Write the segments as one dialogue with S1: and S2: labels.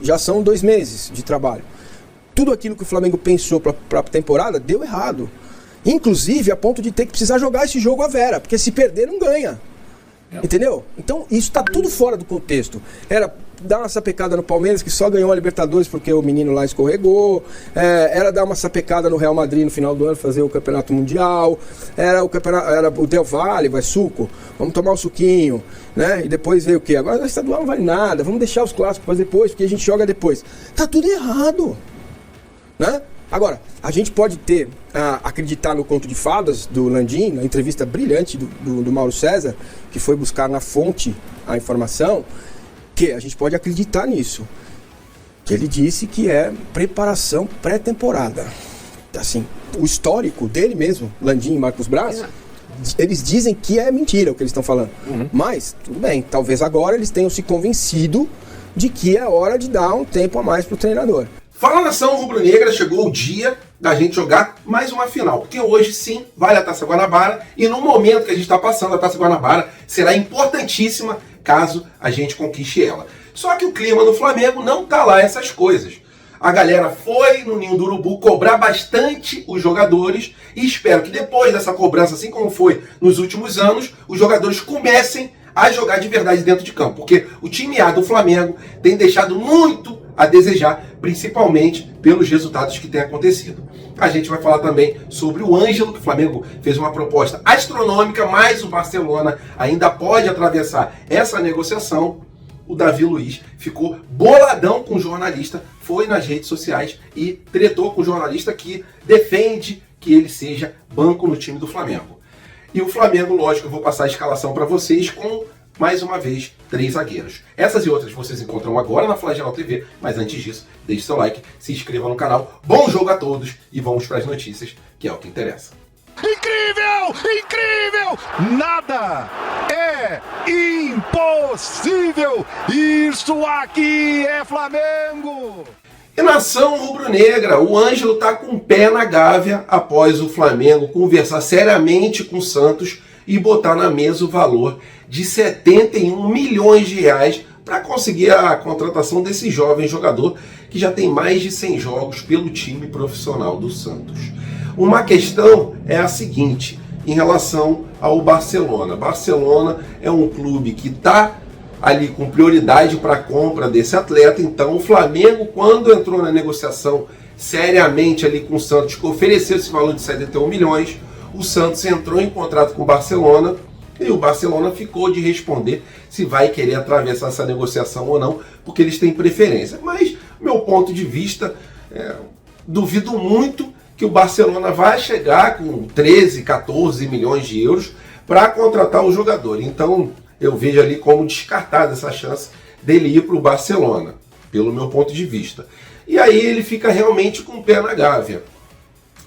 S1: já são 2 meses de trabalho. Tudo aquilo que o Flamengo pensou para a temporada deu errado. Inclusive a ponto de ter que precisar jogar esse jogo à Vera, porque se perder não ganha. Entendeu? Então isso está tudo fora do contexto. Era dar uma sapecada no Palmeiras, que só ganhou a Libertadores porque o menino lá escorregou. Era dar uma sapecada no Real Madrid no final do ano, fazer o Campeonato Mundial. Era o Del Valle, vai suco. Vamos tomar um suquinho, né? E depois veio o quê? Agora o estadual não vale nada. Vamos deixar os clássicos para depois, porque a gente joga depois. Tá tudo errado, né? Agora, a gente pode acreditar no conto de fadas do Landim, na entrevista brilhante do Mauro César, que foi buscar na fonte a informação, que a gente pode acreditar nisso. Que ele disse que é preparação pré-temporada. Assim, o histórico dele mesmo, Landim e Marcos Braz, eles dizem que é mentira o que eles estão falando. Mas, tudo bem, talvez agora eles tenham se convencido de que é hora de dar um tempo a mais para o treinador.
S2: Fala, nação rubro-negra, chegou o dia da gente jogar mais uma final, porque hoje sim vale a Taça Guanabara e no momento que a gente está passando a Taça Guanabara será importantíssima caso a gente conquiste ela. Só que o clima no Flamengo não tá lá essas coisas. A galera foi no Ninho do Urubu cobrar bastante os jogadores e espero que depois dessa cobrança, assim como foi nos últimos anos, os jogadores comecem a jogar de verdade dentro de campo, porque o time A do Flamengo tem deixado muito a desejar, principalmente pelos resultados que têm acontecido. A gente vai falar também sobre o Ângelo, que o Flamengo fez uma proposta astronômica, mas o Barcelona ainda pode atravessar essa negociação. O Davi Luiz ficou boladão com o jornalista, foi nas redes sociais e tretou com o jornalista que defende que ele seja banco no time do Flamengo. E o Flamengo, lógico, eu vou passar a escalação para vocês com, mais uma vez, 3 zagueiros. Essas e outras vocês encontram agora na Flagelo TV, mas antes disso, deixe seu like, se inscreva no canal. Bom jogo a todos e vamos para as notícias, que é o que interessa.
S3: Incrível! Incrível! Nada é impossível! Isso aqui é Flamengo!
S2: E nação rubro-negra, o Ângelo tá com o pé na gávea após o Flamengo conversar seriamente com o Santos e botar na mesa o valor de 71 milhões de reais para conseguir a contratação desse jovem jogador que já tem mais de 100 jogos pelo time profissional do Santos. Uma questão é a seguinte, em relação ao Barcelona. Barcelona é um clube que está ali com prioridade para a compra desse atleta, então o Flamengo, quando entrou na negociação seriamente ali com o Santos, que ofereceu esse valor de 71 milhões, o Santos entrou em contrato com o Barcelona e o Barcelona ficou de responder se vai querer atravessar essa negociação ou não, porque eles têm preferência. Mas, meu ponto de vista, duvido muito que o Barcelona vai chegar com 13, 14 milhões de euros para contratar o jogador. Então, eu vejo ali como descartada essa chance dele ir para o Barcelona, pelo meu ponto de vista. E aí ele fica realmente com o pé na gávea.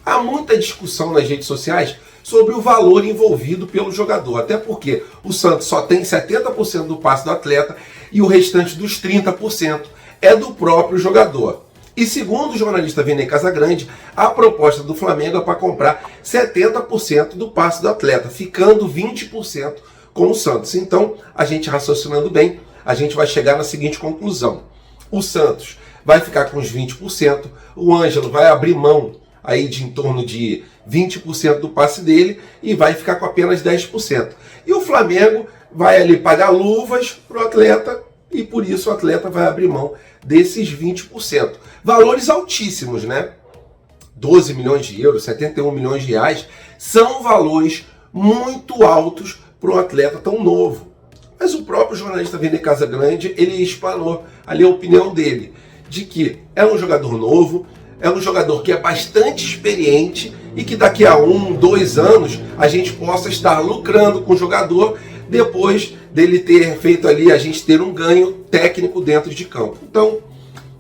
S2: Há muita discussão nas redes sociais sobre o valor envolvido pelo jogador, até porque o Santos só tem 70% do passe do atleta e o restante dos 30% é do próprio jogador. E segundo o jornalista Vene Casagrande, a proposta do Flamengo é para comprar 70% do passe do atleta, ficando 20% com o Santos. Então, a gente raciocinando bem, a gente vai chegar na seguinte conclusão. O Santos vai ficar com os 20%, o Ângelo vai abrir mão aí de em torno de 20% do passe dele e vai ficar com apenas 10%. E o Flamengo vai ali pagar luvas para o atleta e por isso o atleta vai abrir mão desses 20%. Valores altíssimos, né? 12 milhões de euros, 71 milhões de reais, são valores muito altos para um atleta tão novo. Mas o próprio jornalista Vene Casagrande, ele explanou ali a opinião dele, de que é um jogador novo, é um jogador que é bastante experiente e que daqui a 1, 2 anos a gente possa estar lucrando com o jogador depois dele ter feito ali, a gente ter um ganho técnico dentro de campo. Então,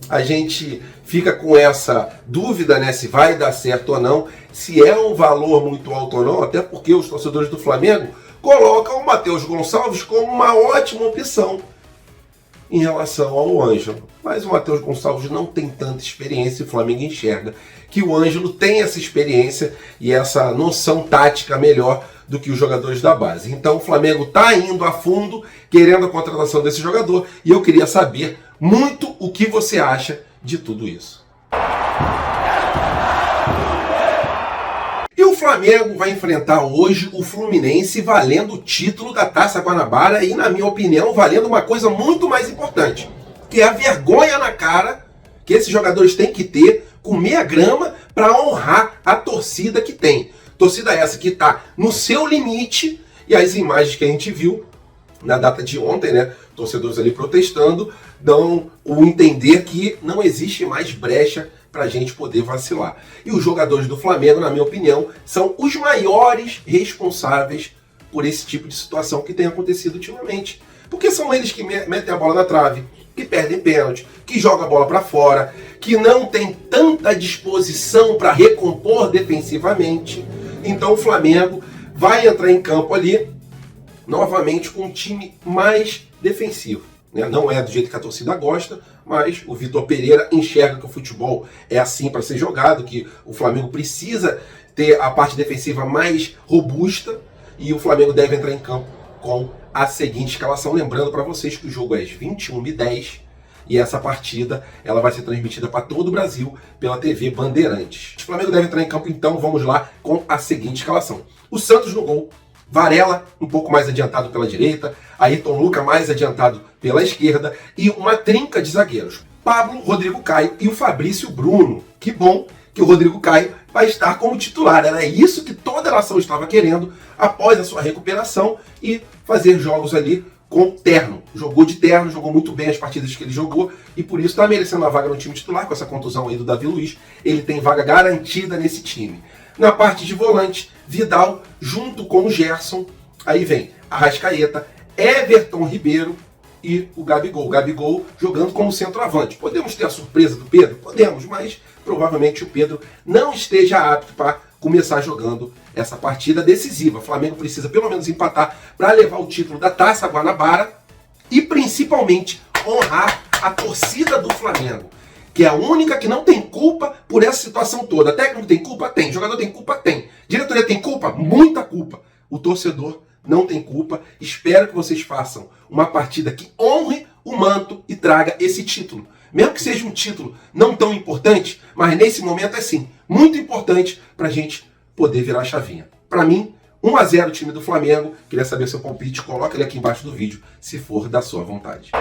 S2: a gente fica com essa dúvida, né, se vai dar certo ou não, se é um valor muito alto ou não, até porque os torcedores do Flamengo colocam o Matheus Gonçalves como uma ótima opção. em relação ao Ângelo. Mas o Matheus Gonçalves não tem tanta experiência e o Flamengo enxerga que o Ângelo tem essa experiência e essa noção tática melhor do que os jogadores da base. Então o Flamengo está indo a fundo, querendo a contratação desse jogador, e eu queria saber muito o que você acha de tudo isso. E o Flamengo vai enfrentar hoje o Fluminense valendo o título da Taça Guanabara e, na minha opinião, valendo uma coisa muito mais importante, que é a vergonha na cara que esses jogadores têm que ter, comer a grama para honrar a torcida que tem. Torcida essa que está no seu limite, e as imagens que a gente viu na data de ontem, né, torcedores ali protestando, dão o entender que não existe mais brecha para a gente poder vacilar. E os jogadores do Flamengo, na minha opinião, são os maiores responsáveis por esse tipo de situação que tem acontecido ultimamente. Porque são eles que metem a bola na trave, que perdem pênalti, que jogam a bola para fora, que não tem tanta disposição para recompor defensivamente. Então o Flamengo vai entrar em campo ali, novamente, com um time mais defensivo. Não é do jeito que a torcida gosta, mas o Vitor Pereira enxerga que o futebol é assim para ser jogado, que o Flamengo precisa ter a parte defensiva mais robusta, e o Flamengo deve entrar em campo com a seguinte escalação. Lembrando para vocês que o jogo é às 21h10 e essa partida ela vai ser transmitida para todo o Brasil pela TV Bandeirantes. O Flamengo deve entrar em campo, então vamos lá com a seguinte escalação. O Santos no gol, Varela um pouco mais adiantado pela direita, Ayrton Lucas mais adiantado pela esquerda e uma trinca de zagueiros. Pablo, Rodrigo Caio e o Fabrício Bruno. Que bom que o Rodrigo Caio vai estar como titular. Era isso que toda a nação estava querendo após a sua recuperação e fazer jogos ali com terno. Jogou de terno, jogou muito bem as partidas que ele jogou e por isso está merecendo a vaga no time titular. Com essa contusão aí do Davi Luiz, ele tem vaga garantida nesse time. Na parte de volante, Vidal junto com o Gerson. Aí vem Arrascaeta, Everton Ribeiro e o Gabigol. O Gabigol jogando como centroavante. Podemos ter a surpresa do Pedro? Podemos, mas provavelmente o Pedro não esteja apto para começar jogando essa partida decisiva. O Flamengo precisa pelo menos empatar para levar o título da Taça Guanabara e principalmente honrar a torcida do Flamengo, que é a única que não tem culpa por essa situação toda. Técnico tem culpa? Tem. Jogador tem culpa? Tem. Diretoria tem culpa? Muita culpa. O torcedor não tem culpa. Espero que vocês façam uma partida que honre o manto e traga esse título. Mesmo que seja um título não tão importante, mas nesse momento é sim, muito importante para a gente poder virar a chavinha. Para mim, 1-0 o time do Flamengo. Queria saber seu palpite, coloca ele aqui embaixo do vídeo, se for da sua vontade.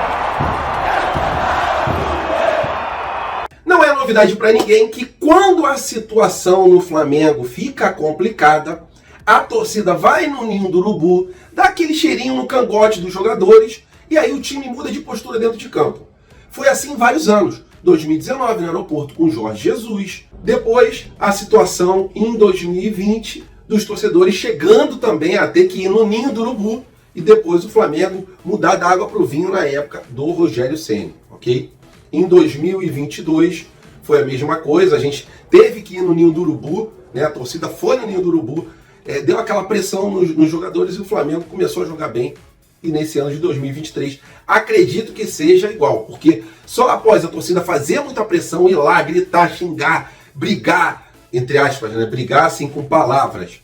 S2: Não é novidade para ninguém que quando a situação no Flamengo fica complicada, a torcida vai no ninho do urubu, dá aquele cheirinho no cangote dos jogadores e aí o time muda de postura dentro de campo. Foi assim vários anos. 2019 no aeroporto com Jorge Jesus. Depois a situação em 2020 dos torcedores chegando também a ter que ir no ninho do urubu e depois o Flamengo mudar da água para o vinho na época do Rogério Ceni, ok? Em 2022 foi a mesma coisa, a gente teve que ir no ninho do urubu, né? A torcida foi no ninho do urubu, deu aquela pressão nos jogadores e o Flamengo começou a jogar bem. E nesse ano de 2023 acredito que seja igual, porque só após a torcida fazer muita pressão, ir lá, gritar, xingar, brigar, entre aspas, né? Brigar assim com palavras,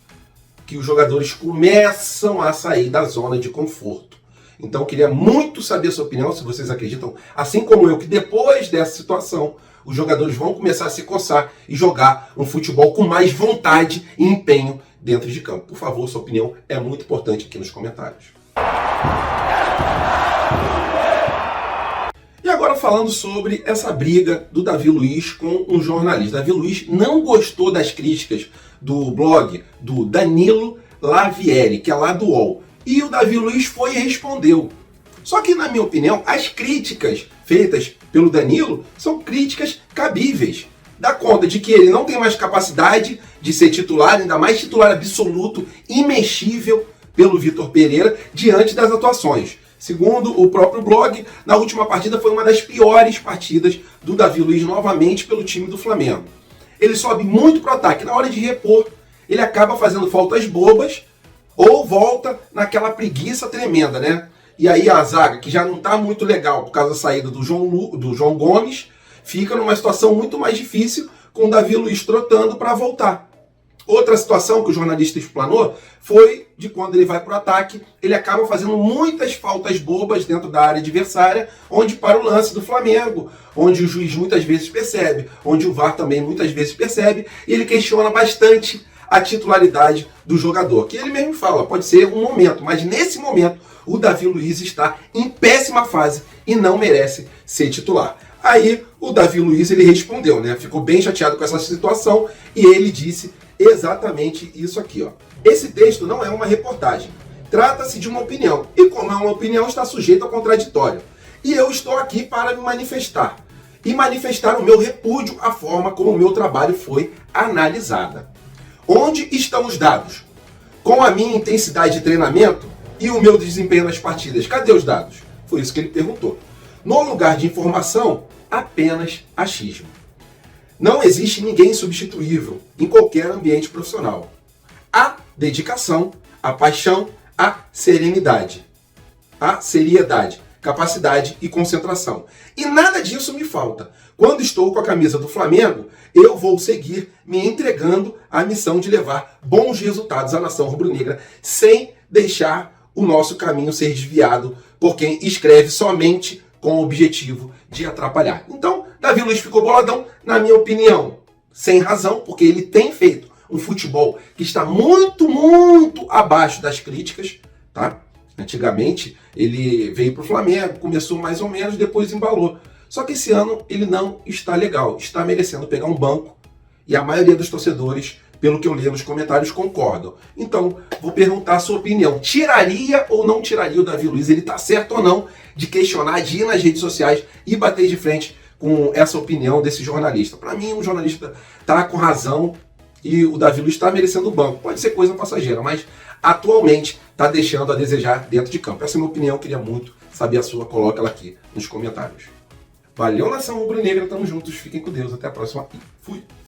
S2: que os jogadores começam a sair da zona de conforto. Então eu queria muito saber a sua opinião, se vocês acreditam, assim como eu, que depois dessa situação os jogadores vão começar a se coçar e jogar um futebol com mais vontade e empenho dentro de campo. Por favor, sua opinião é muito importante aqui nos comentários. E agora falando sobre essa briga do Davi Luiz com um jornalista. Davi Luiz não gostou das críticas do blog do Danilo Lavieri, que é lá do UOL. E o Davi Luiz foi e respondeu. Só que, na minha opinião, as críticas feitas pelo Danilo são críticas cabíveis. Dá conta de que ele não tem mais capacidade de ser titular, ainda mais titular absoluto, imexível pelo Vitor Pereira, diante das atuações. Segundo o próprio blog, na última partida foi uma das piores partidas do Davi Luiz novamente pelo time do Flamengo. Ele sobe muito para o ataque, na hora de repor, ele acaba fazendo faltas bobas ou volta naquela preguiça tremenda, né? E aí a zaga, que já não está muito legal por causa da saída do João Gomes, fica numa situação muito mais difícil com o Davi Luiz trotando para voltar. Outra situação que o jornalista explanou foi de quando ele vai para o ataque, ele acaba fazendo muitas faltas bobas dentro da área adversária, onde para o lance do Flamengo, onde o juiz muitas vezes percebe, onde o VAR também muitas vezes percebe, e ele questiona bastante a titularidade do jogador, que ele mesmo fala, pode ser um momento, mas nesse momento o Davi Luiz está em péssima fase e não merece ser titular. Aí o Davi Luiz ele respondeu, né? Ficou bem chateado com essa situação e ele disse exatamente isso aqui, ó. Esse texto não é uma reportagem, trata-se de uma opinião e como é uma opinião está sujeito a contraditório. E eu estou aqui para me manifestar e manifestar o meu repúdio à forma como o meu trabalho foi analisada. Onde estão os dados? Com a minha intensidade de treinamento e o meu desempenho nas partidas, cadê os dados? Foi isso que ele perguntou. No lugar de informação, apenas achismo. Não existe ninguém substituível em qualquer ambiente profissional. A dedicação, a paixão, a serenidade, a seriedade, capacidade e concentração. E nada disso me falta. Quando estou com a camisa do Flamengo, eu vou seguir me entregando à missão de levar bons resultados à nação rubro-negra, sem deixar o nosso caminho ser desviado por quem escreve somente com o objetivo de atrapalhar. Então, Davi Luiz ficou boladão, na minha opinião, sem razão, porque ele tem feito um futebol que está muito, muito abaixo das críticas, tá? Antigamente, ele veio para o Flamengo, começou mais ou menos, depois embalou. Só que esse ano ele não está legal, está merecendo pegar um banco e a maioria dos torcedores, pelo que eu leio nos comentários, concordam. Então, vou perguntar a sua opinião. Tiraria ou não tiraria o Davi Luiz? Ele está certo ou não de questionar, de ir nas redes sociais e bater de frente com essa opinião desse jornalista? Para mim, o jornalista está com razão e o Davi Luiz está merecendo o banco. Pode ser coisa passageira, mas atualmente está deixando a desejar dentro de campo. Essa é a minha opinião, queria muito saber a sua, coloca ela aqui nos comentários. Valeu, nação rubro-negra, tamo juntos, fiquem com Deus, até a próxima e fui!